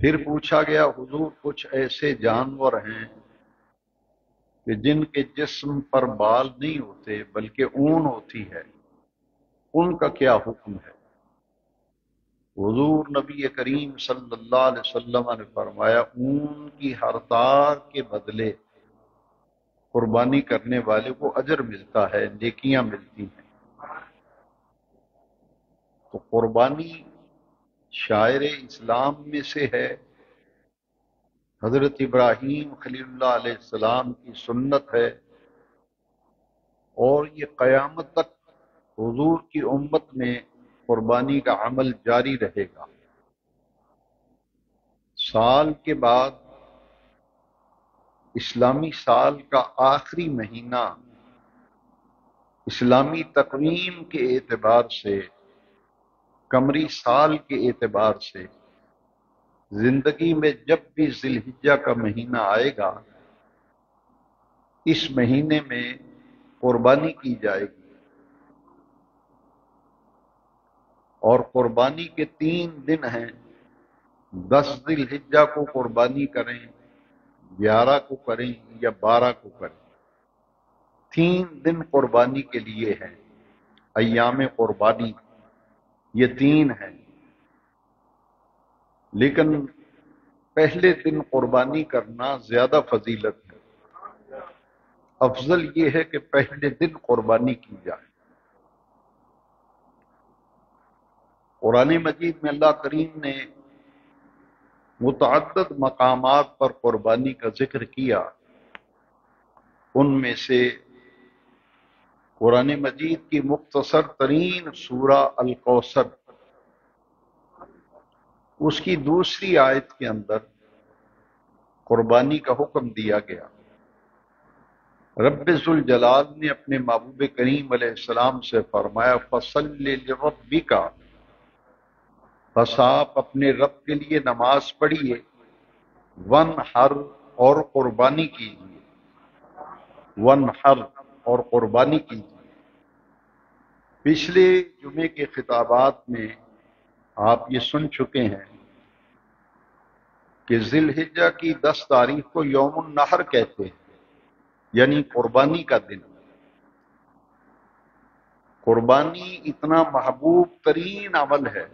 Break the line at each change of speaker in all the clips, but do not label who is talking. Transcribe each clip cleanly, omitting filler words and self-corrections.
پھر پوچھا گیا حضور کچھ ایسے جانور ہیں کہ جن کے جسم پر بال نہیں ہوتے بلکہ اون ہوتی ہے، ان کا کیا حکم ہے؟ حضور نبی کریم صلی اللہ علیہ وسلم نے فرمایا اون کی ہر تار کے بدلے قربانی کرنے والے کو اجر ملتا ہے، نیکیاں ملتی ہیں۔ تو قربانی شاعر اسلام میں سے ہے، حضرت ابراہیم خلیل اللہ علیہ السلام کی سنت ہے، اور یہ قیامت تک حضور کی امت میں قربانی کا عمل جاری رہے گا۔ سال کے بعد اسلامی سال کا آخری مہینہ اسلامی تقویم کے اعتبار سے، قمری سال کے اعتبار سے، زندگی میں جب بھی ذی الحجہ کا مہینہ آئے گا، اس مہینے میں قربانی کی جائے گی، اور قربانی کے 3 دن ہیں۔ 10 ذی الحجہ کو قربانی کریں، 11 کو کریں یا 12 کو کریں، 3 دن قربانی کے لیے ہیں۔ ایام قربانی یہ 3 ہیں، لیکن پہلے دن قربانی کرنا زیادہ فضیلت ہے۔ افضل یہ ہے کہ پہلے دن قربانی کی جائے۔ قرآن مجید میں اللہ کریم نے متعدد مقامات پر قربانی کا ذکر کیا، ان میں سے قرآن مجید کی مختصر ترین سورہ الکوثر، اس کی دوسری آیت کے اندر قربانی کا حکم دیا گیا۔ رب ذوالجلال نے اپنے محبوب کریم علیہ السلام سے فرمایا فَصَلِّ لِرَبِّكَ، بس آپ اپنے رب کے لیے نماز پڑھیے، وَانْحَرْ، اور قربانی کیجیے، وَانْحَرْ، اور قربانی کیجیے۔ پچھلے جمعے کے خطابات میں آپ یہ سن چکے ہیں کہ ذی الحجہ کی 10 تاریخ کو یوم النحر کہتے ہیں، یعنی قربانی کا دن۔ قربانی اتنا محبوب ترین عمل ہے،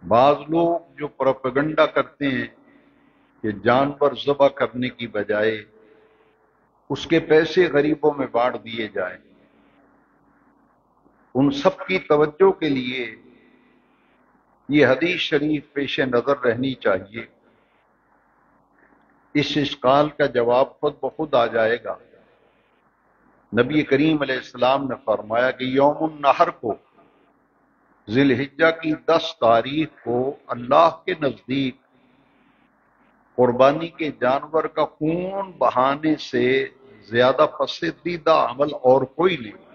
بعض لوگ جو پروپیگنڈا کرتے ہیں کہ جانور ذبح کرنے کی بجائے اس کے پیسے غریبوں میں بانٹ دیے جائیں، ان سب کی توجہ کے لیے یہ حدیث شریف پیش نظر رہنی چاہیے۔ اس اشکال کا جواب خود بخود آ جائے گا۔ نبی کریم علیہ السلام نے فرمایا کہ یوم النحر کو، ذی الحجہ کی 10 تاریخ کو، اللہ کے نزدیک قربانی کے جانور کا خون بہانے سے زیادہ پسندیدہ عمل اور کوئی نہیں۔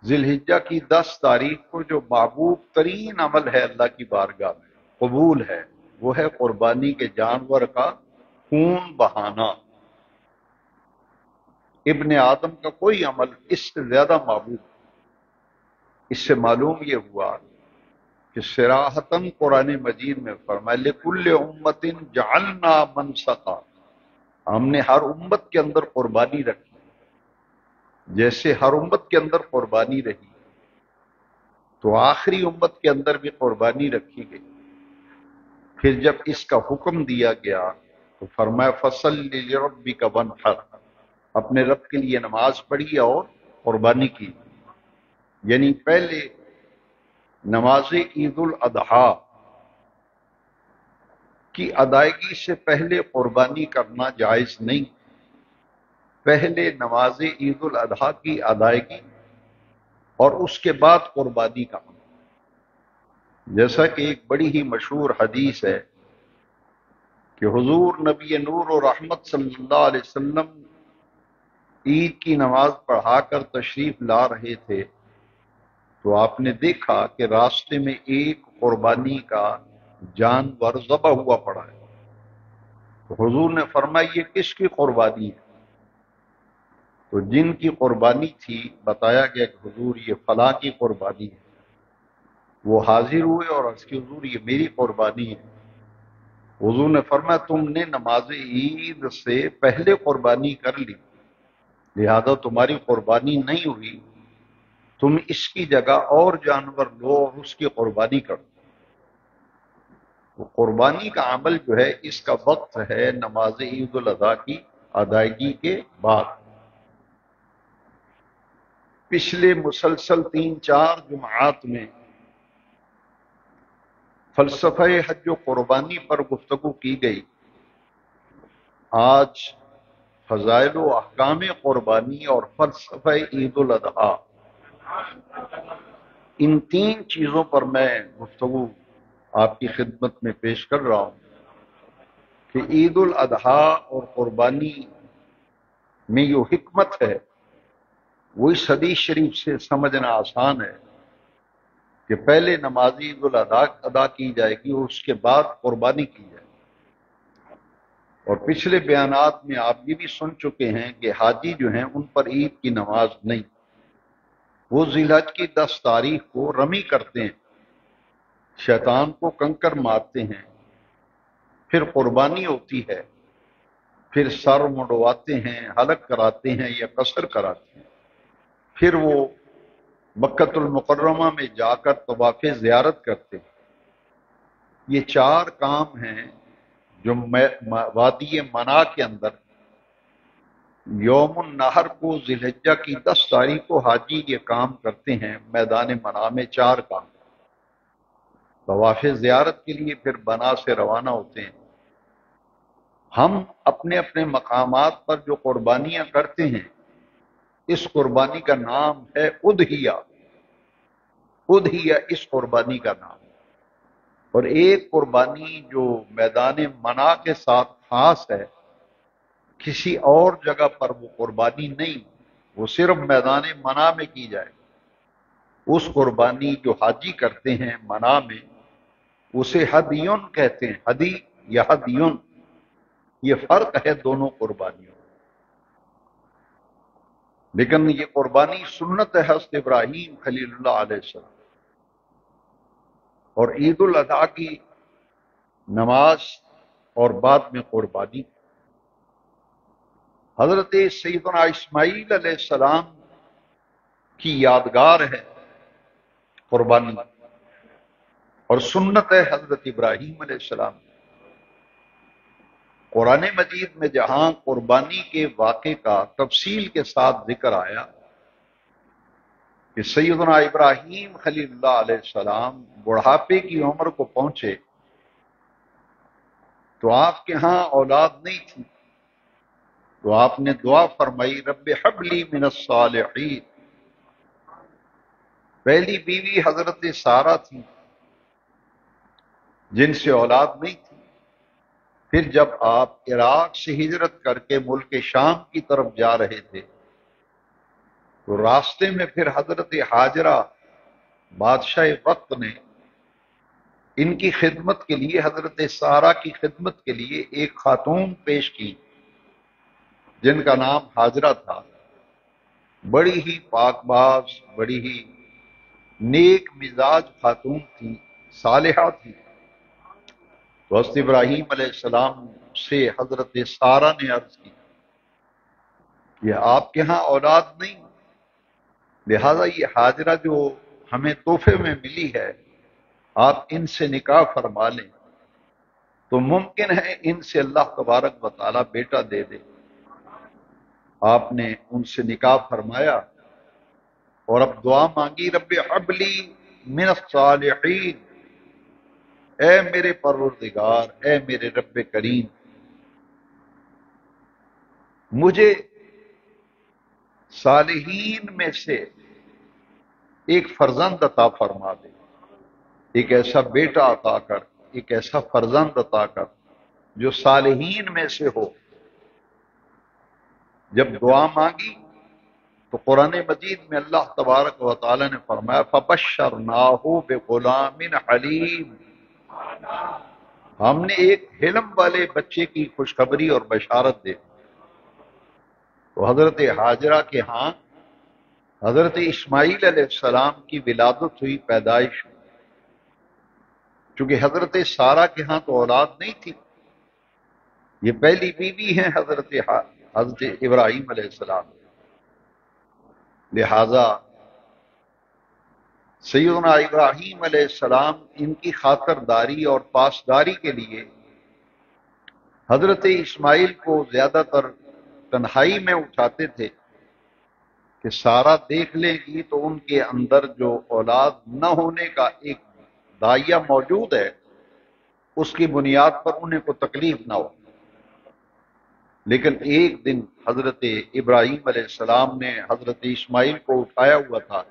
ذی الحجہ کی 10 تاریخ کو جو محبوب ترین عمل ہے اللہ کی بارگاہ میں، قبول ہے، وہ ہے قربانی کے جانور کا خون بہانا۔ ابن آدم کا کوئی عمل اس سے زیادہ محبوب ہے۔ اس سے معلوم یہ ہوا کہ صراحتاً قرآن مجید میں فرمایا لِكُلِّ أُمَّةٍ جَعَلْنَا مَنْسَكًا، ہم نے ہر امت کے اندر قربانی رکھی، جیسے ہر امت کے اندر قربانی رہی تو آخری امت کے اندر بھی قربانی رکھی گئی۔ پھر جب اس کا حکم دیا گیا تو فرمایا فَصَلِّ لِرَبِّكَ وَانْحَرْ، اپنے رب کے لیے نماز پڑھی اور قربانی کی، یعنی پہلے نماز عید الاضحیٰ کی ادائیگی سے پہلے قربانی کرنا جائز نہیں، پہلے نماز عید الاضحیٰ کی ادائیگی اور اس کے بعد قربانی کا عمل۔ جیسا کہ ایک بڑی ہی مشہور حدیث ہے کہ حضور نبی نور و رحمت صلی اللہ علیہ وسلم عید کی نماز پڑھا کر تشریف لا رہے تھے تو آپ نے دیکھا کہ راستے میں ایک قربانی کا جانور ذبح ہوا پڑا ہے۔ تو حضور نے فرمایا یہ کس کی قربانی ہے؟ تو جن کی قربانی تھی بتایا گیا کہ حضور یہ فلاں کی قربانی ہے۔ وہ حاضر ہوئے اور عرض کی حضور یہ میری قربانی ہے۔ حضور نے فرمایا تم نے نماز عید سے پہلے قربانی کر لی، لہذا تمہاری قربانی نہیں ہوئی، تم اس کی جگہ اور جانور لو اور اس کی قربانی کرو۔ وہ قربانی کا عمل جو ہے اس کا وقت ہے نماز عید الاضحیٰ کی ادائیگی کے بعد۔ پچھلے مسلسل 3-4 جمعات میں فلسفہ حج و قربانی پر گفتگو کی گئی۔ آج فضائل و احکام قربانی اور فلسفہ عید الاضحیٰ، ان 3 چیزوں پر میں گفتگو آپ کی خدمت میں پیش کر رہا ہوں کہ عید الاضحیٰ اور قربانی میں جو حکمت ہے وہ اس حدیث شریف سے سمجھنا آسان ہے کہ پہلے نماز عید الاضحیٰ ادا کی جائے گی اور اس کے بعد قربانی کی جائے گی۔ اور پچھلے بیانات میں آپ یہ بھی سن چکے ہیں کہ حاجی جو ہیں ان پر عید کی نماز نہیں، وہ ذی الحج کی 10 تاریخ کو رمی کرتے ہیں، شیطان کو کنکر مارتے ہیں، پھر قربانی ہوتی ہے، پھر سر منڈواتے ہیں، حلق کراتے ہیں یا قصر کراتے ہیں، پھر وہ مکۃ المکرمہ میں جا کر طواف زیارت کرتے ہیں۔ یہ 4 کام ہیں جو وادی منی کے اندر یوم النحر کو ذی الحجہ کی 10 تاریخ کو حاجی یہ کام کرتے ہیں۔ میدان منی میں 4 کام، طواف زیارت کے لیے پھر بنا سے روانہ ہوتے ہیں۔ ہم اپنے اپنے مقامات پر جو قربانیاں کرتے ہیں اس قربانی کا نام ہے اضحیہ۔ اضحیہ اس قربانی کا نام ہے۔ اور ایک قربانی جو میدان منی کے ساتھ خاص ہے، کسی اور جگہ پر وہ قربانی نہیں، وہ صرف میدان منی میں کی جائے، اس قربانی جو حاجی کرتے ہیں منی میں اسے ہدیون کہتے ہیں۔ ہدی یا ہدیون، یہ فرق ہے دونوں قربانیوں، لیکن یہ قربانی سنت ہے حضرت ابراہیم خلیل اللہ علیہ السلام۔ اور عید الاضحیٰ کی نماز اور بعد میں قربانی حضرت سیدنا اسماعیل علیہ السلام کی یادگار ہے قربانی، اور سنت ہے حضرت ابراہیم علیہ السلام۔ قرآن مجید میں جہاں قربانی کے واقعے کا تفصیل کے ساتھ ذکر آیا کہ سیدنا ابراہیم خلیل اللہ علیہ السلام بڑھاپے کی عمر کو پہنچے تو آپ کے ہاں اولاد نہیں تھی، تو آپ نے دعا فرمائی رب ہب لی من الصالحین۔ پہلی بیوی حضرت سارہ تھی جن سے اولاد نہیں تھی۔ پھر جب آپ عراق سے ہجرت کر کے ملک شام کی طرف جا رہے تھے تو راستے میں پھر حضرت ہاجرہ بادشاہ وقت نے ان کی خدمت کے لیے، حضرت سارہ کی خدمت کے لیے ایک خاتون پیش کی جن کا نام ہاجرہ تھا۔ بڑی ہی پاک باز، بڑی ہی نیک مزاج خاتون تھی، صالحہ تھی۔ تو حضرت ابراہیم علیہ السلام سے حضرت سارہ نے عرض کی یہ آپ کے ہاں اولاد نہیں، لہذا یہ ہاجرہ جو ہمیں تحفے میں ملی ہے آپ ان سے نکاح فرما لیں، تو ممکن ہے ان سے اللہ تبارک و تعالی بیٹا دے دے۔ آپ نے ان سے نکاح فرمایا اور اب دعا مانگی رب ہب لی من الصالحین، اے میرے پروردگار، اے میرے رب کریم، مجھے صالحین میں سے ایک فرزند عطا فرما دے، ایک ایسا بیٹا عطا کر، ایک ایسا فرزند عطا کر جو صالحین میں سے ہو۔ جب دعا مانگی تو قرآن مجید میں اللہ تبارک و تعالی نے فرمایا فَبَشَّرْنَاهُ بِغُلَامٍ حَلِيمٍ، ہم نے ایک حلم والے بچے کی خوشخبری اور بشارت دے۔ تو حضرت ہاجرہ کے ہاں حضرت اسماعیل علیہ السلام کی ولادت ہوئی، پیدائش ہوئی۔ چونکہ حضرت سارہ کے ہاں تو اولاد نہیں تھی، یہ پہلی بیوی ہیں حضرت ابراہیم علیہ السلام، لہذا سیدنا ابراہیم علیہ السلام ان کی خاطرداری اور پاسداری کے لیے حضرت اسماعیل کو زیادہ تر تنہائی میں اٹھاتے تھے کہ سارہ دیکھ لے گی تو ان کے اندر جو اولاد نہ ہونے کا ایک داعیہ موجود ہے اس کی بنیاد پر انہیں کو تکلیف نہ ہو۔ لیکن ایک دن حضرت ابراہیم علیہ السلام نے حضرت اسماعیل کو اٹھایا ہوا تھا،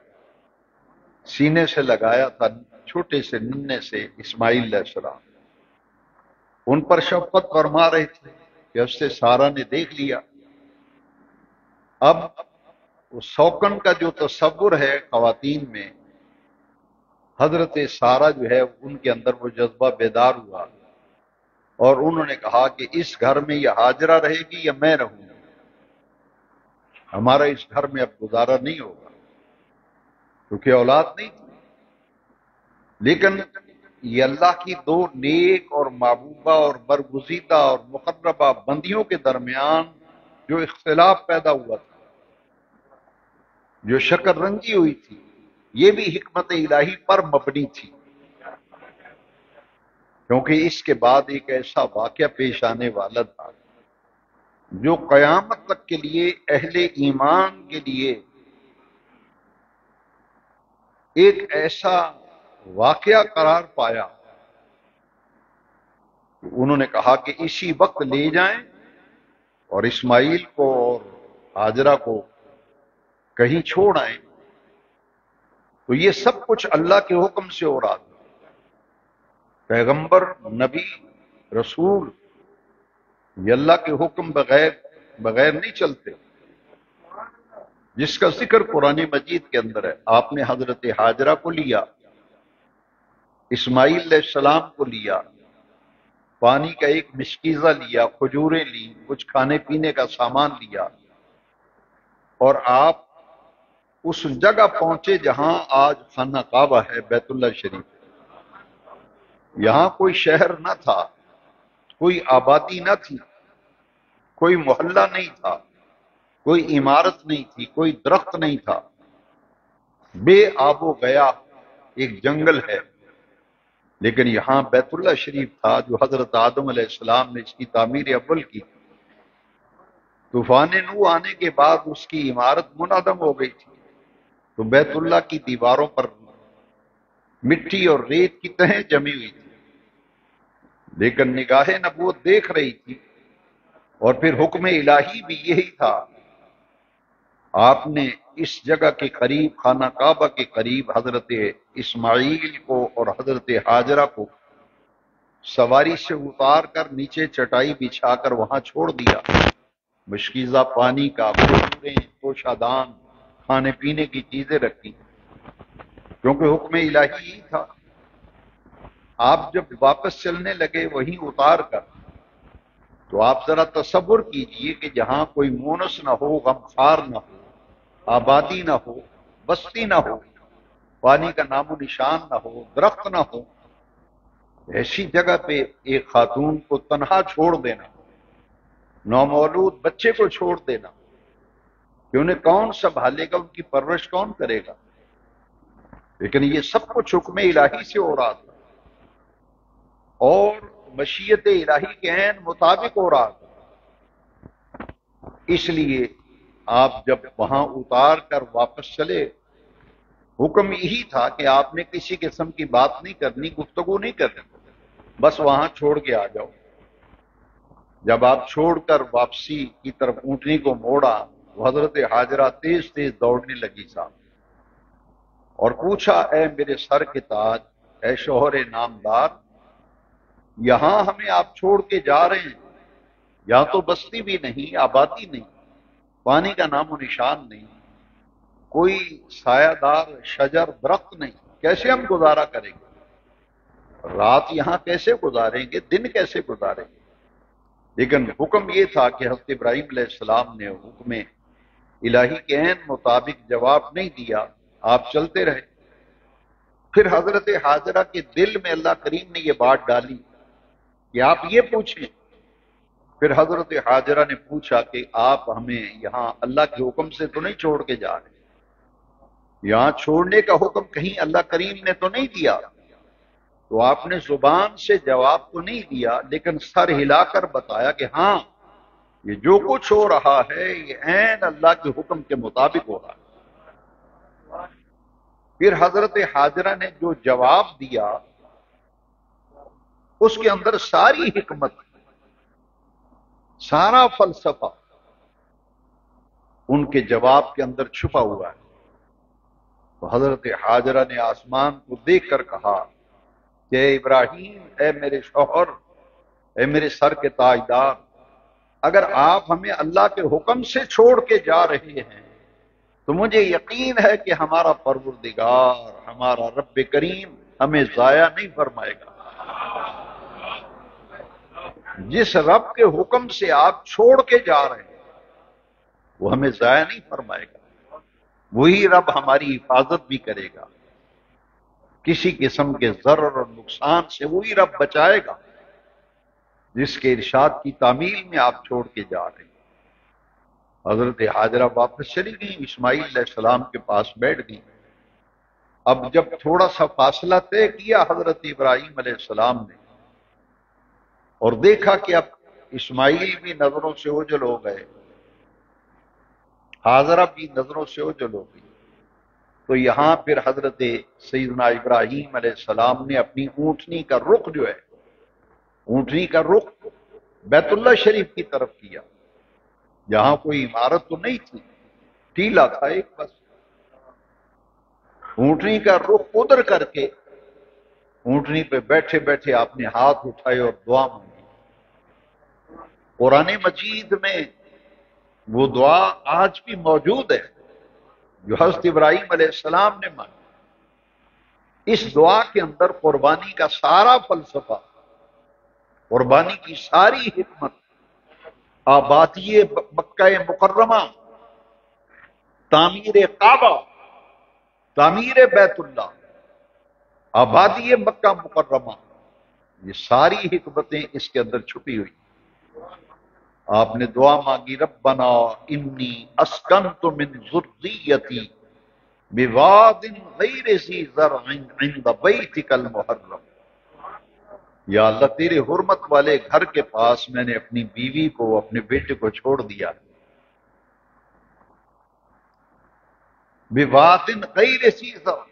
سینے سے لگایا تھا، چھوٹے سے ننھے سے اسماعیل علیہ السلام، ان پر شفقت فرما رہے تھے کہ اس سے سارہ نے دیکھ لیا۔ اب وہ سوکن کا جو تصور ہے خواتین میں، حضرت سارہ جو ہے ان کے اندر وہ جذبہ بیدار ہوا اور انہوں نے کہا کہ اس گھر میں یہ ہاجرہ رہے گی یا میں رہوں گی، ہمارا اس گھر میں اب گزارا نہیں ہوگا، کیونکہ اولاد نہیں تھی۔ لیکن یہ اللہ کی دو نیک اور محبوبہ اور برگزیدہ اور مقربہ بندیوں کے درمیان جو اختلاف پیدا ہوا تھا، جو شکر رنگی ہوئی تھی، یہ بھی حکمت الہی پر مبنی تھی، کیونکہ اس کے بعد ایک ایسا واقعہ پیش آنے والا تھا جو قیامت تک کے لیے اہل ایمان کے لیے ایک ایسا واقعہ قرار پایا کہ انہوں نے کہا کہ اسی وقت لے جائیں اور اسماعیل کو اور ہاجرہ کو کہیں چھوڑ آئیں۔ تو یہ سب کچھ اللہ کے حکم سے ہو رہا تھا، پیغمبر، نبی، رسول یہ اللہ کے حکم بغیر نہیں چلتے، جس کا ذکر قرآن مجید کے اندر ہے۔ آپ نے حضرت ہاجرہ کو لیا، اسماعیل علیہ السلام کو لیا، پانی کا ایک مشکیزہ لیا، کھجوریں لی، کچھ کھانے پینے کا سامان لیا، اور آپ اس جگہ پہنچے جہاں آج خانہ کعبہ ہے، بیت اللہ شریف۔ یہاں کوئی شہر نہ تھا، کوئی آبادی نہ تھی، کوئی محلہ نہیں تھا، کوئی عمارت نہیں تھی، کوئی درخت نہیں تھا، بے آب و گیا ایک جنگل ہے۔ لیکن یہاں بیت اللہ شریف تھا جو حضرت آدم علیہ السلام نے اس کی تعمیر اول کی۔ طوفان نوح آنے کے بعد اس کی عمارت منہدم ہو گئی تھی، تو بیت اللہ کی دیواروں پر مٹی اور ریت کی تہیں جمی ہوئی تھی، لیکن نگاہ نبوت دیکھ رہی تھی، اور پھر حکم الہی بھی یہی تھا۔ آپ نے اس جگہ کے قریب، خانہ کعبہ کے قریب، حضرت اسماعیل کو اور حضرت ہاجرہ کو سواری سے اتار کر نیچے چٹائی بچھا کر وہاں چھوڑ دیا، مشکیزہ پانی کا، کھجوریں، توشہ دان، کھانے پینے کی چیزیں رکھی، کیونکہ حکم الہی ہی تھا۔ آپ جب واپس چلنے لگے وہیں اتار کر، تو آپ ذرا تصور کیجئے کہ جہاں کوئی مونس نہ ہو، غمخوار نہ ہو، آبادی نہ ہو، بستی نہ ہو، پانی کا نام و نشان نہ ہو، درخت نہ ہو، ایسی جگہ پہ ایک خاتون کو تنہا چھوڑ دینا، نومولود بچے کو چھوڑ دینا، کہ انہیں کون سنبھالے گا، ان کی پرورش کون کرے گا؟ لیکن یہ سب کچھ حکم الہی سے ہو رہا تھا اور مشیت الہی کے عین مطابق ہو رہا تھا۔ اس لیے آپ جب وہاں اتار کر واپس چلے، حکم یہی تھا کہ آپ نے کسی قسم کی بات نہیں کرنی، گفتگو نہیں کرنی، بس وہاں چھوڑ کے آ جاؤ۔ جب آپ چھوڑ کر واپسی کی طرف اونٹنی کو موڑا، تو حضرت ہاجرہ تیز تیز دوڑنے لگی صاحب، اور پوچھا، اے میرے سر کے تاج، اے شوہر نامدار، یہاں ہمیں آپ چھوڑ کے جا رہے ہیں، یہاں تو بستی بھی نہیں، آبادی نہیں، پانی کا نام و نشان نہیں، کوئی سایہ دار شجر درخت نہیں، کیسے ہم گزارا کریں گے؟ رات یہاں کیسے گزاریں گے؟ دن کیسے گزاریں گے؟ لیکن حکم یہ تھا کہ حضرت ابراہیم علیہ السلام نے حکم الہی کے عین مطابق جواب نہیں دیا، آپ چلتے رہے۔ پھر حضرت حاجرہ کے دل میں اللہ کریم نے یہ بات ڈالی کہ آپ یہ پوچھیں. پھر حضرت حاجرہ نے پوچھا کہ آپ ہمیں یہاں اللہ کے حکم سے تو نہیں چھوڑ کے جا رہے؟ یہاں چھوڑنے کا حکم کہیں اللہ کریم نے تو نہیں دیا؟ تو آپ نے زبان سے جواب تو نہیں دیا، لیکن سر ہلا کر بتایا کہ ہاں، یہ جو کچھ ہو رہا ہے یہ عین اللہ کے حکم کے مطابق ہو رہا ہے. پھر حضرت حاجرہ نے جو جواب دیا اس کے اندر ساری حکمت، سارا فلسفہ ان کے جواب کے اندر چھپا ہوا ہے. تو حضرت حاجرہ نے آسمان کو دیکھ کر کہا کہ اے ابراہیم، اے میرے شوہر، اے میرے سر کے تاجدار، اگر آپ ہمیں اللہ کے حکم سے چھوڑ کے جا رہے ہیں تو مجھے یقین ہے کہ ہمارا پروردگار، ہمارا رب کریم ہمیں ضائع نہیں فرمائے گا. جس رب کے حکم سے آپ چھوڑ کے جا رہے ہیں وہ ہمیں ضائع نہیں فرمائے گا. وہی رب ہماری حفاظت بھی کرے گا، کسی قسم کے ضرر اور نقصان سے وہی رب بچائے گا جس کے ارشاد کی تعمیل میں آپ چھوڑ کے جا رہے ہیں. حضرت حاجرہ واپس چلی گئی، اسماعیل علیہ السلام کے پاس بیٹھ گئی. اب جب تھوڑا سا فاصلہ طے کیا حضرت ابراہیم علیہ السلام نے اور دیکھا کہ اب اسماعیل بھی نظروں سے اوجھل ہو گئے، حاجرہ بھی نظروں سے اوجھل ہو گئی، تو یہاں پھر حضرت سیدنا ابراہیم علیہ السلام نے اپنی اونٹنی کا رخ جو ہے، اونٹنی کا رخ بیت اللہ شریف کی طرف کیا. یہاں کوئی عمارت تو نہیں تھی، ٹیلا تھا ایک بس. اونٹنی کا رخ ادھر کر کے اونٹنی پہ بیٹھے بیٹھے آپ نے ہاتھ اٹھائے اور دعا مانگی. قرآن مجید میں وہ دعا آج بھی موجود ہے جو حضرت ابراہیم علیہ السلام نے مانگی. اس دعا کے اندر قربانی کا سارا فلسفہ، قربانی کی ساری حکمت، آبادی مکہ مکرمہ، تعمیر کعبہ، تعمیر بیت اللہ، آبادی مکہ مکرمہ، یہ ساری حکمتیں اس کے اندر چھپی ہوئی. آپ نے دعا مانگی، ربنا انی اسکنت من ذریتی بواد غیر ذی زرع عند بیتک المحرم. یا اللہ، تیرے حرمت والے گھر کے پاس میں نے اپنی بیوی کو، اپنے بیٹے کو چھوڑ دیا. بواد غیر ذی زرع،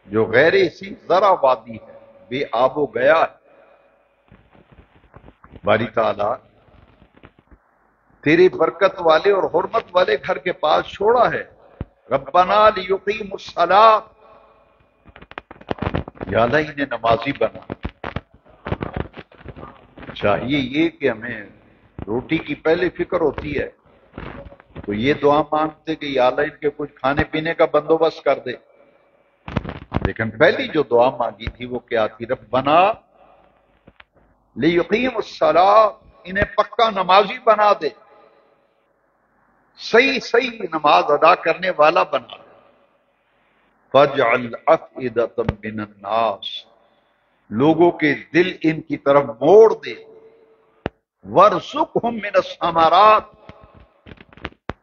جو غیر ذی زرع وادی ہے، بے آب و گیا ہے. باری تعالیٰ تیری برکت والے اور حرمت والے گھر کے پاس چھوڑا ہے. ربنا لیقیموا الصلاۃ، یا اللہ انہیں نمازی بنا. چاہیے یہ کہ ہمیں روٹی کی پہلے فکر ہوتی ہے تو یہ دعا مانگتے کہ یا اللہ ان کے کچھ کھانے پینے کا بندوبست کر دے، لیکن پہلی جو دعا مانگی تھی وہ کیا تھی؟ ربنا لیقیموا الصلاۃ، انہیں پکا نمازی بنا دے، صحیح نماز ادا کرنے والا بنا دے. فاجعل افئدۃ من الناس، لوگوں کے دل ان کی طرف موڑ دے. وارزقہم من الثمرات،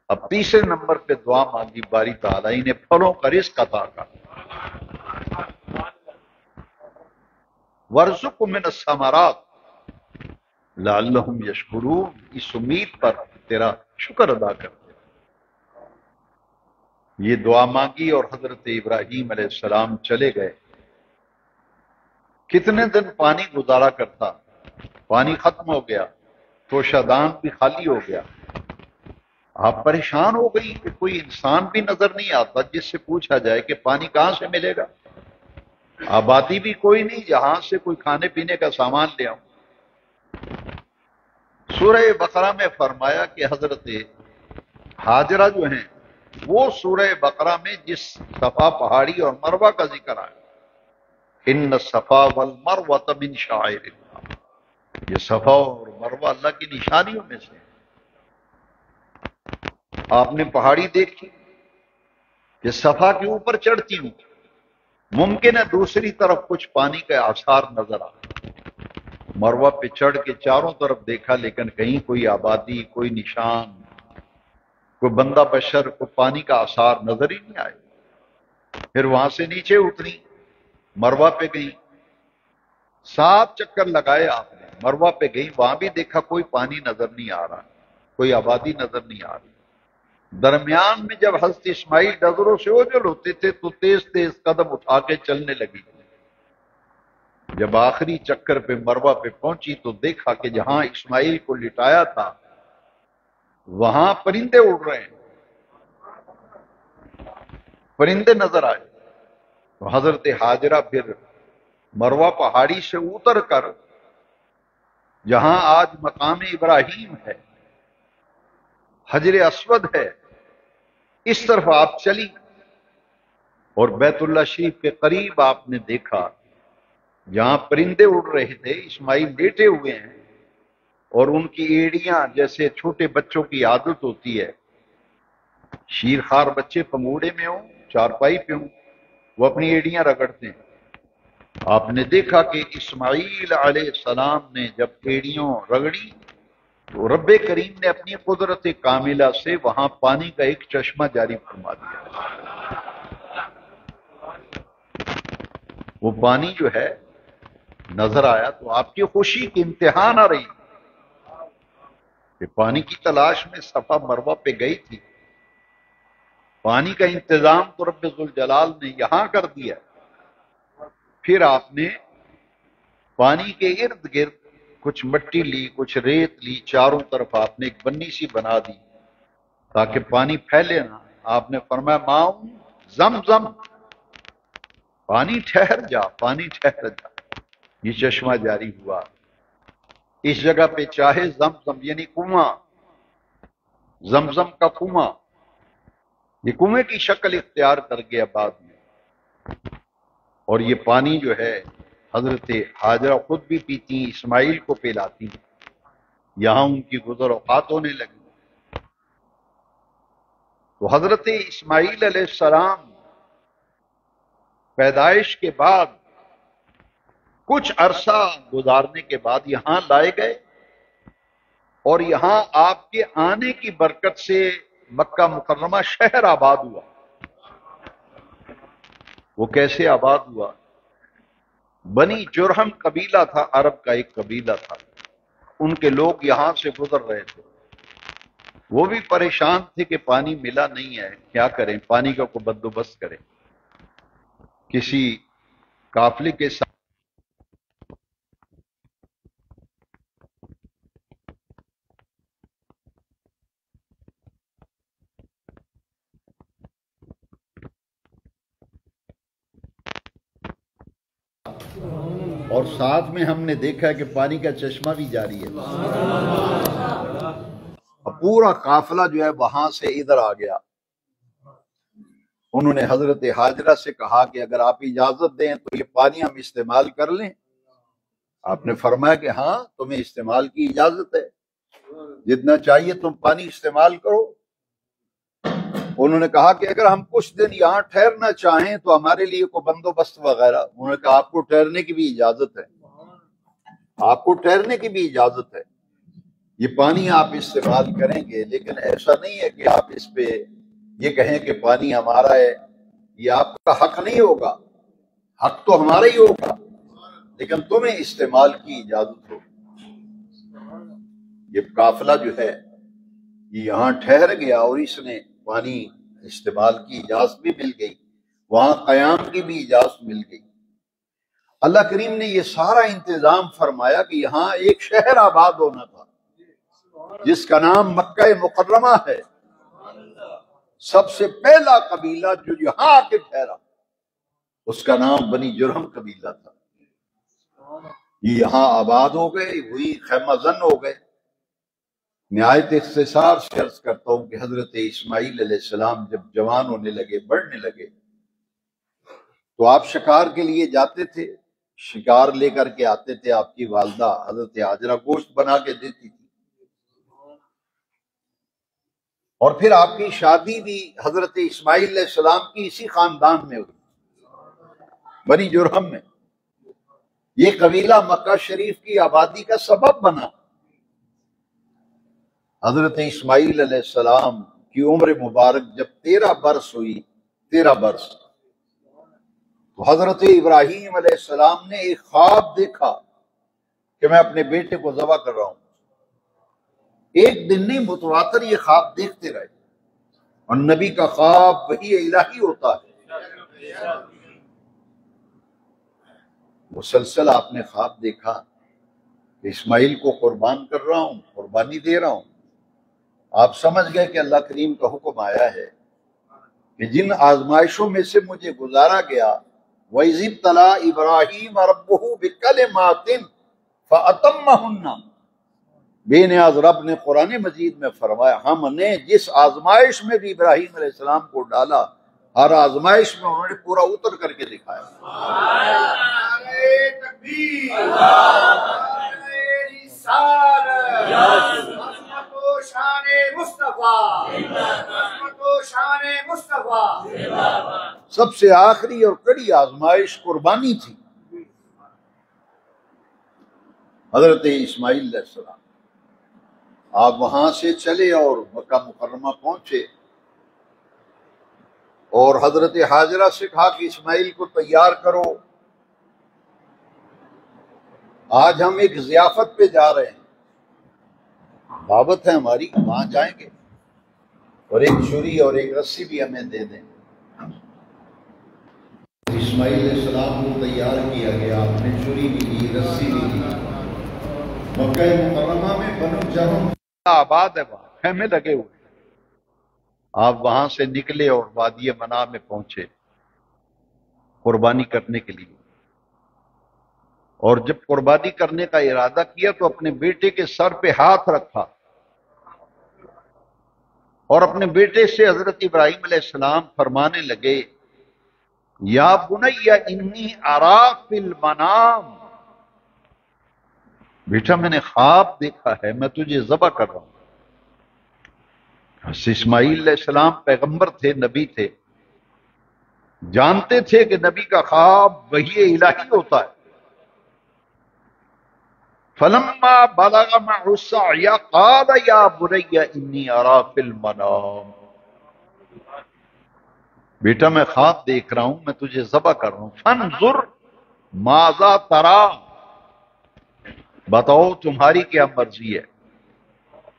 اب تیسرے نمبر پہ دعا مانگی باری تعالیٰ انہیں پھلوں کا رزق عطا کر. وارزقہم من الثمرات لعلہم یشکرون، اس امید پر تیرا شکر ادا کر. یہ دعا مانگی اور حضرت ابراہیم علیہ السلام چلے گئے. کتنے دن پانی گزارا کرتا، پانی ختم ہو گیا، تو شادان بھی خالی ہو گیا. آپ پریشان ہو گئی کہ کوئی انسان بھی نظر نہیں آتا جس سے پوچھا جائے کہ پانی کہاں سے ملے گا. آبادی بھی کوئی نہیں جہاں سے کوئی کھانے پینے کا سامان لے آؤں. سورہ بقرہ میں فرمایا کہ حضرت حاجرہ جو ہیں وہ سورہ بقرہ میں جس صفا پہاڑی اور مروہ کا ذکر آیا، ان الصفا والمروہ من شعائر اللہ، یہ صفا اور مروہ اللہ کی نشانیوں میں سے. آپ نے پہاڑی دیکھی کہ صفا کے اوپر چڑھتی ہوں ممکن ہے دوسری طرف کچھ پانی کے آثار نظر آ، مروہ پہ چڑھ کے چاروں طرف دیکھا لیکن کہیں کوئی آبادی، کوئی نشان، کوئی بندہ بشر، کوئی پانی کا آثار نظر ہی نہیں آئے۔ پھر وہاں سے نیچے اتری، مروہ پہ گئی، 7 چکر لگائے آپ نے، مروہ پہ گئی، وہاں بھی دیکھا کوئی پانی نظر نہیں آ رہا، کوئی آبادی نظر نہیں آ رہی۔ درمیان میں جب حضرت اسماعیل ڈگروں سے اوجل ہوتے تھے تو تیز تیز قدم اٹھا کے چلنے لگی۔ جب آخری چکر پہ مروہ پہ پہنچی تو دیکھا کہ جہاں اسماعیل کو لٹایا تھا وہاں پرندے اڑ رہے ہیں، پرندے نظر آئے۔ تو حضرت ہاجرہ پھر مروہ پہاڑی سے اتر کر جہاں آج مقام ابراہیم ہے، حجر اسود ہے، اس طرف آپ چلی اور بیت اللہ شریف کے قریب آپ نے دیکھا جہاں پرندے اڑ رہے تھے اسماعیل لیٹے ہوئے ہیں اور ان کی ایڑیاں جیسے چھوٹے بچوں کی عادت ہوتی ہے، شیرخوار بچے پنگوڑے میں ہوں، چارپائی پہ ہوں، وہ اپنی ایڑیاں رگڑتے ہیں۔ آپ نے دیکھا کہ اسماعیل علیہ السلام نے جب ایڑیوں رگڑی تو رب کریم نے اپنی قدرت کاملہ سے وہاں پانی کا ایک چشمہ جاری فرما دیا۔ وہ پانی جو ہے نظر آیا تو آپ کی خوشی کی انتہا نہ رہی کہ پانی کی تلاش میں صفا مروہ پہ گئی تھی، پانی کا انتظام تو رب ذوالجلال نے یہاں کر دیا۔ پھر آپ نے پانی کے ارد گرد کچھ مٹی لی، کچھ ریت لی، چاروں طرف آپ نے ایک بنی سی بنا دی تاکہ پانی پھیلے نہ۔ آپ نے فرمایا ماؤں زمزم، پانی ٹھہر جا، پانی ٹھہر جا۔ یہ چشمہ جاری ہوا۔ اس جگہ پہ چاہے زمزم یعنی کنواں، زمزم کا کنواں، یہ کنویں کی شکل اختیار کر گیا بعد میں، اور یہ پانی جو ہے حضرت ہاجرہ خود بھی پیتی، اسماعیل کو پلاتی، یہاں ان کی گزر اوقات ہونے لگی۔ تو حضرت اسماعیل علیہ السلام پیدائش کے بعد کچھ عرصہ گزارنے کے بعد یہاں لائے گئے، اور یہاں آپ کے آنے کی برکت سے مکہ مکرمہ شہر آباد ہوا۔ وہ کیسے آباد ہوا؟ بنی جرہم قبیلہ تھا، عرب کا ایک قبیلہ تھا، ان کے لوگ یہاں سے گزر رہے تھے، وہ بھی پریشان تھے کہ پانی ملا نہیں ہے، کیا کریں، پانی کا کوئی بندوبست کریں۔ کسی قافلے کے ساتھ اور ساتھ میں ہم نے دیکھا کہ پانی کا چشمہ بھی جاری ہے۔ اب پورا قافلہ جو ہے وہاں سے ادھر آ گیا۔ انہوں نے حضرت ہاجرہ سے کہا کہ اگر آپ اجازت دیں تو یہ پانی ہم استعمال کر لیں۔ آپ نے فرمایا کہ ہاں تمہیں استعمال کی اجازت ہے، جتنا چاہیے تم پانی استعمال کرو۔ انہوں نے کہا کہ اگر ہم کچھ دن یہاں ٹھہرنا چاہیں تو ہمارے لیے کوئی بندوبست وغیرہ۔ انہوں نے کہا آپ کو ٹھہرنے کی بھی اجازت ہے، آپ کو ٹھہرنے کی بھی اجازت ہے، یہ پانی آپ استعمال کریں گے، لیکن ایسا نہیں ہے کہ آپ اس پہ یہ کہیں کہ پانی ہمارا ہے، یہ آپ کا حق نہیں ہوگا، حق تو ہمارا ہی ہوگا، لیکن تمہیں استعمال کی اجازت ہوگی۔ یہ قافلہ جو ہے یہ یہاں ٹھہر گیا اور اس نے پانی استعمال کی اجازت بھی مل گئی، وہاں قیام کی بھی اجازت مل گئی۔ اللہ کریم نے یہ سارا انتظام فرمایا کہ یہاں ایک شہر آباد ہونا تھا جس کا نام مکہ مکرمہ ہے۔ سب سے پہلا قبیلہ جو یہاں آ کے ٹھہرا اس کا نام بنی جرہم قبیلہ تھا۔ یہ یہاں آباد ہو گئے، وہی خیمہ زن ہو گئے۔ نہایت اختصار سے عرض کرتا ہوں کہ حضرت اسماعیل علیہ السلام جب جوان ہونے لگے، بڑھنے لگے، تو آپ شکار کے لیے جاتے تھے، شکار لے کر کے آتے تھے، آپ کی والدہ حضرت ہاجرہ گوشت بنا کے دیتی تھی، اور پھر آپ کی شادی بھی حضرت اسماعیل علیہ السلام کی اسی خاندان میں ہوئی۔
بنی جرہم میں یہ قبیلہ مکہ شریف کی آبادی کا سبب بنا۔ حضرت اسماعیل علیہ السلام کی عمر مبارک جب 13 برس ہوئی، 13 برس، تو حضرت ابراہیم علیہ السلام نے ایک خواب دیکھا کہ میں اپنے بیٹے کو ذبح کر رہا ہوں۔ ایک دن نہیں، متواتر یہ خواب دیکھتے رہے، اور نبی کا خواب وحی الہی ہوتا ہے۔ مسلسل آپ نے خواب دیکھا کہ اسماعیل کو قربان کر رہا ہوں، قربانی دے رہا ہوں۔ آپ سمجھ گئے کہ اللہ کریم کا حکم آیا ہے کہ جن آزمائشوں میں سے مجھے گزارا گیا، وَإِذِ ابْتَلَىٰ إِبْرَاهِيمَ رَبُّهُ بِكَلِمَاتٍ فَأَتَمَّهُنَّ، بے نیاز رب نے قرآن مجید میں فرمایا، ہم نے جس آزمائش میں بھی ابراہیم علیہ السلام کو ڈالا، ہر آزمائش میں انہوں نے پورا اتر کر کے دکھایا۔ سب سے آخری اور کڑی آزمائش قربانی تھی۔ حضرت اسماعیل علیہ السلام آپ وہاں سے چلے اور مکہ مکرمہ پہنچے، اور حضرت حاجرہ سے کہا کہ اسماعیل کو تیار کرو، آج ہم ایک ضیافت پہ جا رہے ہیں، دعوت ہے ہماری، وہاں جائیں گے، اور ایک چھری اور ایک رسی بھی ہمیں دے دیں۔ اسماعیل علیہ السلام کو تیار کیا گیا، آپ نے چھری بھی دی، رسی بھی دی۔ مکہ مکرمہ میں بنو جرم آباد ہے، وہاں خیمے لگے ہوئے، آپ وہاں سے نکلے اور وادی منا میں پہنچے قربانی کرنے کے لیے۔ اور جب قربانی کرنے کا ارادہ کیا تو اپنے بیٹے کے سر پہ ہاتھ رکھا، اور اپنے بیٹے سے حضرت ابراہیم علیہ السلام فرمانے لگے، یا بنی انی اراٰ فی المنام، بیٹا میں نے خواب دیکھا ہے، میں تجھے ذبح کر رہا ہوں۔ اسماعیل علیہ السلام پیغمبر تھے، نبی تھے، جانتے تھے کہ نبی کا خواب وحی الہی ہوتا ہے۔ فلما بلغ معه السعي قال یا بنی انی اراٰ فی المنام، بیٹا میں خواب دیکھ رہا ہوں، میں تجھے ذبح کر رہا ہوں۔ فانظر ماذا ترى، بتاؤ تمہاری کیا مرضی ہے،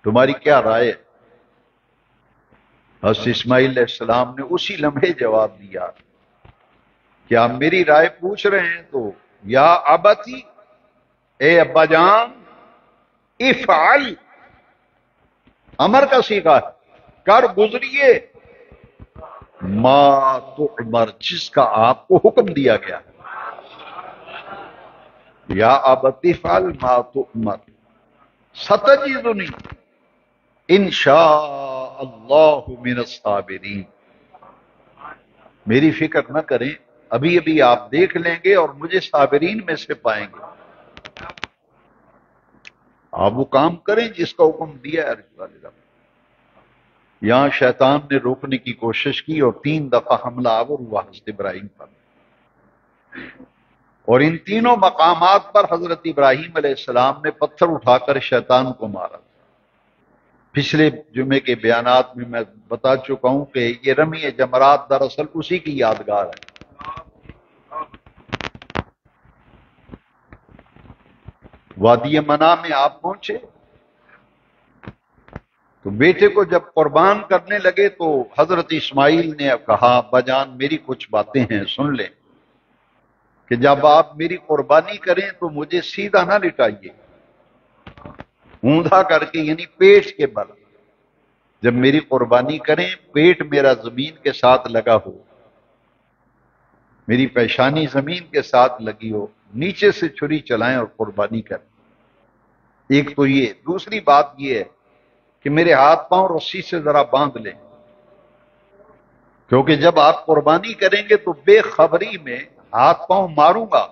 تمہاری کیا رائے ہے۔ حضرت اسماعیل علیہ السلام نے اسی لمحے جواب دیا کہ آپ میری رائے پوچھ رہے ہیں تو یا ابتی، اے ابا جان، افعل، امر کا صیغہ ہے، کر گزریے، ما تؤمر، جس کا آپ کو حکم دیا گیا ہے۔ یا ابتی افعل ما تؤمر ستجدنی انشاء اللہ من الصابرین، میری فکر نہ کریں، ابھی ابھی آپ دیکھ لیں گے اور مجھے صابرین میں سے پائیں گے۔ آپ وہ کام کریں جس کا حکم دیا ہے۔ یہاں شیطان نے روکنے کی کوشش کی اور 3 دفعہ حملہ آور ہوا حضرت ابراہیم پر، اور ان تینوں مقامات پر حضرت ابراہیم علیہ السلام نے پتھر اٹھا کر شیطان کو مارا۔ پچھلے جمعے کے بیانات میں میں بتا چکا ہوں کہ یہ رمی جمرات دراصل اسی کی یادگار ہے۔ وادی منا میں آپ پہنچے تو بیٹے کو جب قربان کرنے لگے تو حضرت اسماعیل نے کہا، ابا جان میری کچھ باتیں ہیں سن لیں، کہ جب آپ میری قربانی کریں تو مجھے سیدھا نہ لٹائیے، اوندا کر کے، یعنی پیٹ کے بل۔ جب میری قربانی کریں پیٹ میرا زمین کے ساتھ لگا ہو، میری پیشانی زمین کے ساتھ لگی ہو، نیچے سے چھری چلائیں اور قربانی کریں۔ ایک تو یہ، دوسری بات یہ ہے کہ میرے ہاتھ پاؤں رسی سے ذرا باندھ لیں، کیونکہ جب آپ قربانی کریں گے تو بے خبری میں ہاتھ پاؤں ماروں گا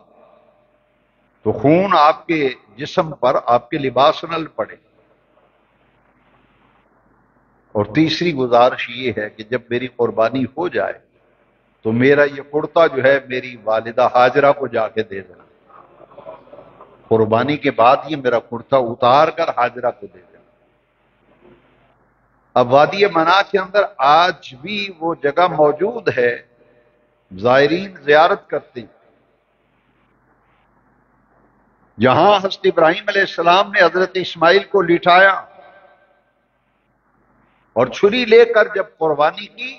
تو خون آپ کے جسم پر، آپ کے لباس نہ پڑے۔ اور تیسری گزارش یہ ہے کہ جب میری قربانی ہو جائے
تو میرا یہ کرتا جو ہے میری والدہ حاجرہ کو جا کے دے دینا، قربانی کے بعد یہ میرا کرتا اتار کر حاجرہ کو دے دینا۔ اب وادی منا کے اندر آج بھی وہ جگہ موجود ہے، زائرین زیارت کرتے ہیں، جہاں حضرت ابراہیم علیہ السلام نے حضرت اسماعیل کو لٹایا اور چھری لے کر جب قربانی کی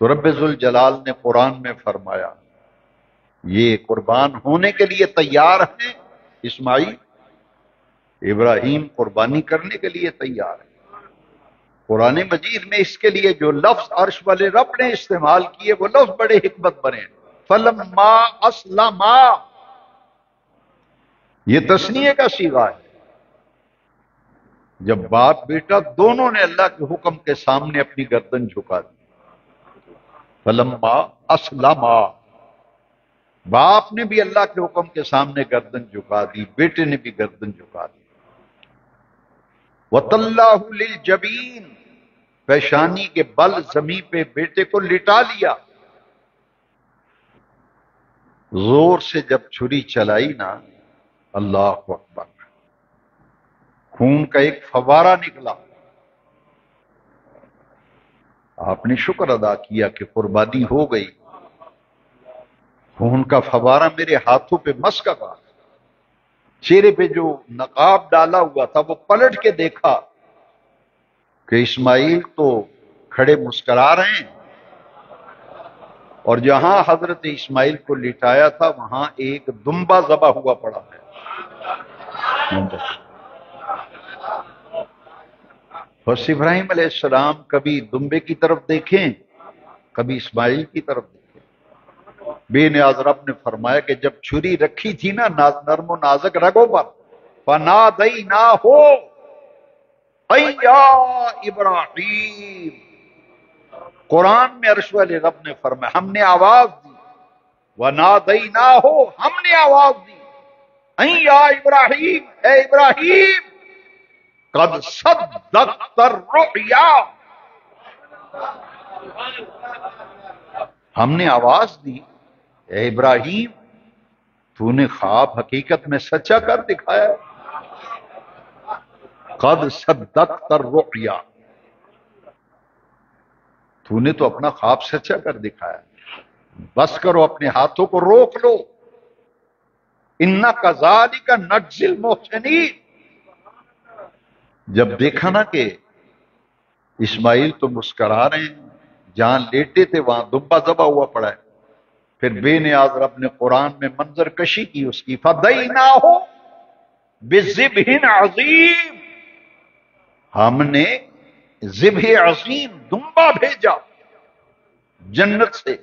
تو رب ذوالجلال نے قرآن میں فرمایا یہ قربان ہونے کے لیے تیار ہیں، اسماعیل ابراہیم قربانی کرنے کے لیے تیار ہے۔ قرآن مجید میں اس کے لیے جو لفظ عرش والے رب نے استعمال کیے وہ لفظ بڑے حکمت بنے، فلما اسلما، یہ تثنیے کا صیغہ ہے، جب باپ بیٹا دونوں نے اللہ کے حکم کے سامنے اپنی گردن جھکا دی، فلما اسلما، باپ نے بھی اللہ کے حکم کے سامنے گردن جھکا دی، بیٹے نے بھی گردن جھکا دی۔ وَتَلَّهُ لِلْجَبِينِ، پیشانی کے بل زمین پہ بیٹے کو لٹا لیا۔ زور سے جب چھری چلائی نا، اللہ اکبر، خون کا ایک فوارہ نکلا۔ آپ نے شکر ادا کیا کہ قربانی ہو گئی، خون کا فوارہ میرے ہاتھوں پہ مسکا تھا، چہرے پہ جو نقاب ڈالا ہوا تھا وہ پلٹ کے دیکھا کہ اسماعیل تو کھڑے مسکرا رہے ہیں، اور جہاں حضرت اسماعیل کو لٹایا تھا وہاں ایک دمبا ذبح ہوا پڑا ہے۔ حضرت ابراہیم علیہ السلام کبھی دمبے کی طرف دیکھیں، کبھی اسماعیل کی طرف دیکھیں۔ بے نیاز رب نے فرمایا کہ جب چھری رکھی تھی نا نرم و نازک رگوں پر، فَنَادَيْنَاهُ اَيْ يَا ابراہیم، قرآن میں عرش والے رب نے فرمایا ہم نے آواز دی، وَنَادَيْنَاهُ، ہم نے آواز دی، اَيْ يَا ابراہیم، اے ابراہیم، قد صدقت الرؤیا، ہم نے آواز دی اے ابراہیم تو نے خواب حقیقت میں سچا کر دکھایا، قد صدقت الرؤیا، تو نے تو اپنا خواب سچا کر دکھایا، بس کرو، اپنے ہاتھوں کو روک لو، اِنَّا كَذَلِكَ نَجْزِي الْمُحْسِنِينَ۔ جب دیکھا نا کہ اسماعیل تو مسکرا رہے ہیں، جہاں لیٹے تھے وہاں دمبا ذبح ہوا پڑا ہے، پھر بے نیاز رب نے قرآن میں منظر کشی کی اس کی، فَدَيْنَاهُ بِذِبْحٍ عَظِيمٍ، ہم نے ذبح عظیم دمبا بھیجا جنت سے،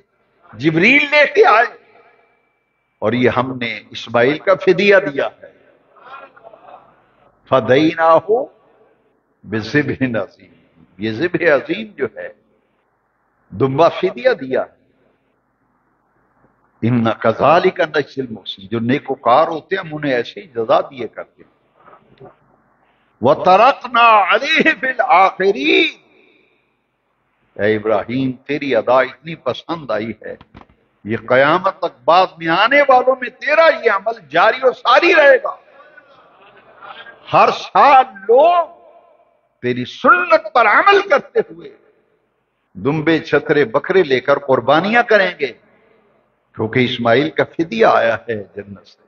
جبریل لے کے آئے، اور یہ ہم نے اسماعیل کا فدیہ دیا ہے۔ فَدَيْنَاهُ بِذِبْحٍ عَظِيمٍ، یہ ذبح عظیم جو ہے دمبا فدیہ دیا ہے۔ اِنَّ كَذَلِكَ نَجْزِي الْمُحْسِنِينَ، جو نیکوکار ہوتے ہیں ہم انہیں ایسے ہی جزا دیے کرتے ہیں۔ وَتَرَكْنَا عَلَيْهِ فِي الْآخِرِينَ، اے ابراہیم تیری ادا اتنی پسند آئی ہے، یہ قیامت تک بعد میں آنے والوں میں تیرا یہ عمل جاری و ساری رہے گا، ہر سال لوگ تیری سنت پر عمل کرتے ہوئے دمبے چھترے بکرے لے کر قربانیاں کریں گے، کیونکہ اسماعیل کا فدیہ آیا ہے جنت سے۔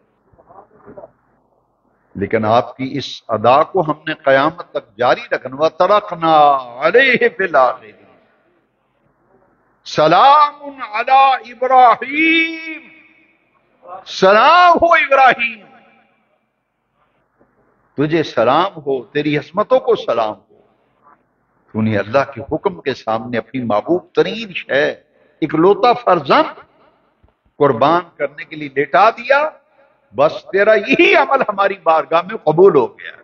لیکن آپ کی اس ادا کو ہم نے قیامت تک جاری رکھنا، وَتَرَكْنَا عَلَيْهِ فِي الْآخِرِينَ سلام علی ابراہیم، سلام ہو ابراہیم، تجھے سلام ہو، تیری عصمتوں کو سلام ہو، تو نے اللہ کے حکم کے سامنے اپنی محبوب ترین شے اکلوتا فرزند قربان کرنے کے لیے لٹا دیا، بس تیرا یہی عمل ہماری بارگاہ میں قبول ہو گیا۔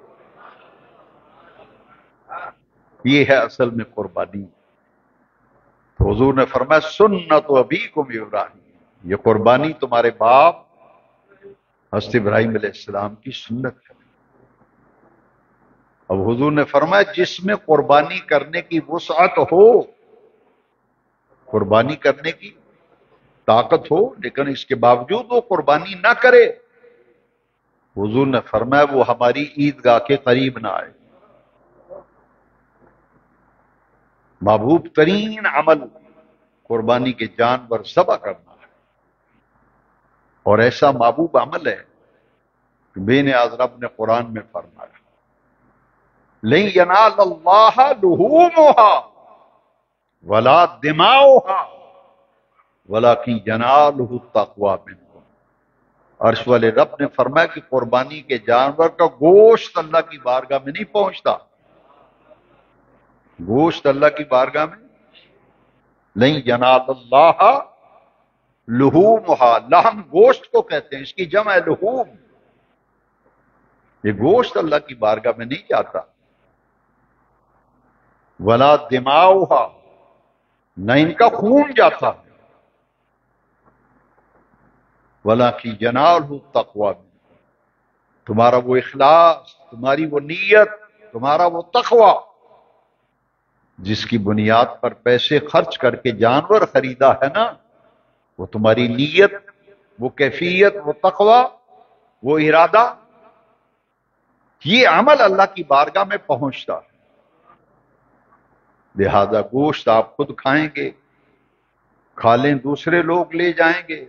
یہ ہے اصل میں قربانی۔ تو حضور نے فرمایا سنت ابیکم ابراہیم، یہ قربانی تمہارے باپ حضرت ابراہیم علیہ السلام کی سنت ہے۔ اب حضور نے فرمایا جس میں قربانی کرنے کی وسعت ہو قربانی کرنے کی طاقت ہو لیکن اس کے باوجود وہ قربانی نہ کرے، حضور نے فرمایا وہ ہماری عیدگاہ کے قریب نہ آئے۔ محبوب ترین عمل قربانی کے جانور ذبح کرنا ہے، اور ایسا محبوب عمل ہے کہ بے نیاز رب نے قرآن میں فرمایا لن ینال اللہ لحومها ولا دماؤها ولکن ینالہ التقوی منکم۔ عرش والے رب نے فرمایا کہ قربانی کے جانور کا گوشت اللہ کی بارگاہ میں نہیں پہنچتا، گوشت اللہ کی بارگاہ میں لن ینال اللہ لحومها، لحم گوشت کو کہتے ہیں، اس کی جمع ہے لحوم، یہ گوشت اللہ کی بارگاہ میں نہیں جاتا۔ ولا دماؤها، نہ ان کا خون جاتا، ولیکن ینالہ التقوی، تمہارا وہ اخلاص، تمہاری وہ نیت، تمہارا وہ تقوی جس کی بنیاد پر پیسے خرچ کر کے جانور خریدا ہے نا، وہ تمہاری نیت، وہ کیفیت، وہ تقوی، وہ ارادہ، یہ عمل اللہ کی بارگاہ میں پہنچتا ہے۔ لہذا گوشت آپ خود کھائیں گے، کھا لیں دوسرے لوگ لے جائیں گے،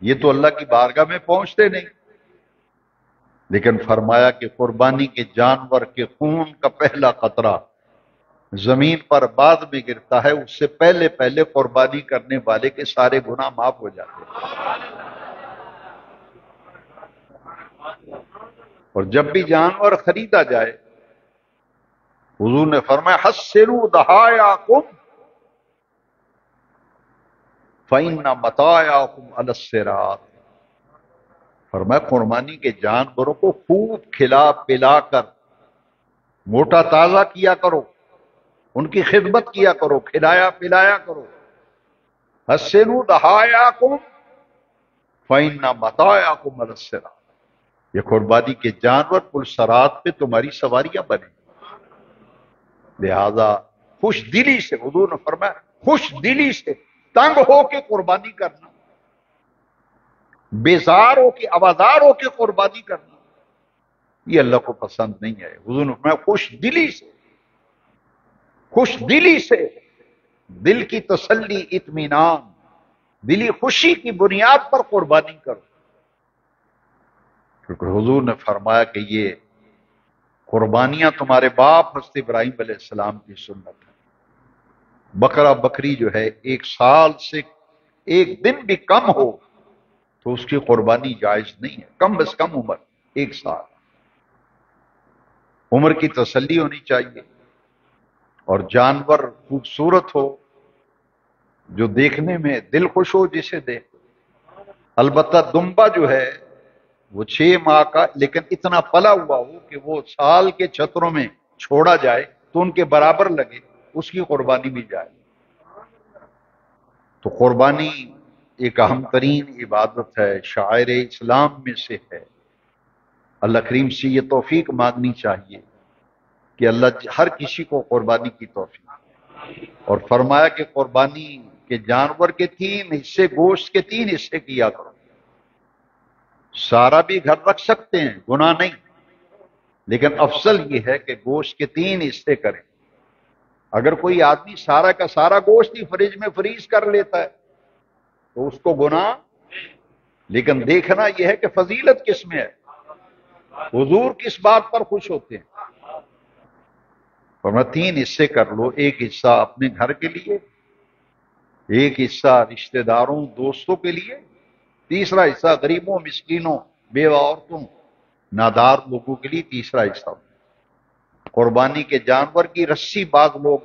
یہ تو اللہ کی بارگاہ میں پہنچتے نہیں، لیکن فرمایا کہ قربانی کے جانور کے خون کا پہلا قطرہ زمین پر بعد میں گرتا ہے، اس سے پہلے پہلے قربانی کرنے والے کے سارے گناہ معاف ہو جاتے ہیں۔ اور جب بھی جانور خریدا جائے حضور نے فرمایا حسنوا ضحایاکم فإن متاعکم علی الصراط، فرمایا قربانی کے جانوروں کو خوب کھلا پلا کر موٹا تازہ کیا کرو، ان کی خدمت کیا کرو، کھلایا پلایا کرو۔ حسنوا ضحایاکم فإن متاعکم علی الصراط، یہ قربانی کے جانور پل صراط پہ تمہاری سواریاں بنے، لہذا خوش دلی سے، حضور نے فرمایا خوش دلی سے، تنگ ہو کے قربانی کرنا، بیزار ہو کے، آوازار ہو کے قربانی کرنا، یہ اللہ کو پسند نہیں ہے۔ حضور نے فرمایا خوش دلی سے، خوش دلی سے، دل کی تسلی، اطمینان، دلی خوشی کی بنیاد پر قربانی کرو، کیونکہ حضور نے فرمایا کہ یہ قربانیاں تمہارے باپ حضرت ابراہیم علیہ السلام کی سنت ہے۔ بکرا بکری جو ہے ایک سال سے ایک دن بھی کم ہو تو اس کی قربانی جائز نہیں ہے، کم از کم عمر ایک سال، عمر کی تسلی ہونی چاہیے، اور جانور خوبصورت ہو جو دیکھنے میں دل خوش ہو جسے دیکھ۔ البتہ دمبا جو ہے وہ 6 ماہ کا لیکن اتنا پلا ہوا ہو کہ وہ سال کے چھتروں میں چھوڑا جائے تو ان کے برابر لگے، اس کی قربانی بھی جائے۔ تو قربانی ایک اہم ترین عبادت ہے، شعائر اسلام میں سے ہے۔ اللہ کریم سے یہ توفیق مانگنی چاہیے کہ اللہ ہر کسی کو قربانی کی توفیق، اور فرمایا کہ قربانی کے جانور کے 3 حصے، گوشت کے 3 حصے کیا کرو۔ سارا بھی گھر رکھ سکتے ہیں، گناہ نہیں، لیکن افضل یہ ہے کہ گوشت کے 3 حصے کریں۔ اگر کوئی آدمی سارا کا سارا گوشت ہی فریج میں فریز کر لیتا ہے تو اس کو گناہ، لیکن دیکھنا یہ ہے کہ فضیلت کس میں ہے، حضور کس بات پر خوش ہوتے ہیں۔ فرمایا 3 حصے کر لو، ایک حصہ اپنے گھر کے لیے، ایک حصہ رشتہ داروں دوستوں کے لیے، تیسرا حصہ غریبوں، مسکینوں، بیوہ عورتوں، نادار لوگوں کے لیے، تیسرا حصہ۔ قربانی کے جانور کی رسی بعض لوگ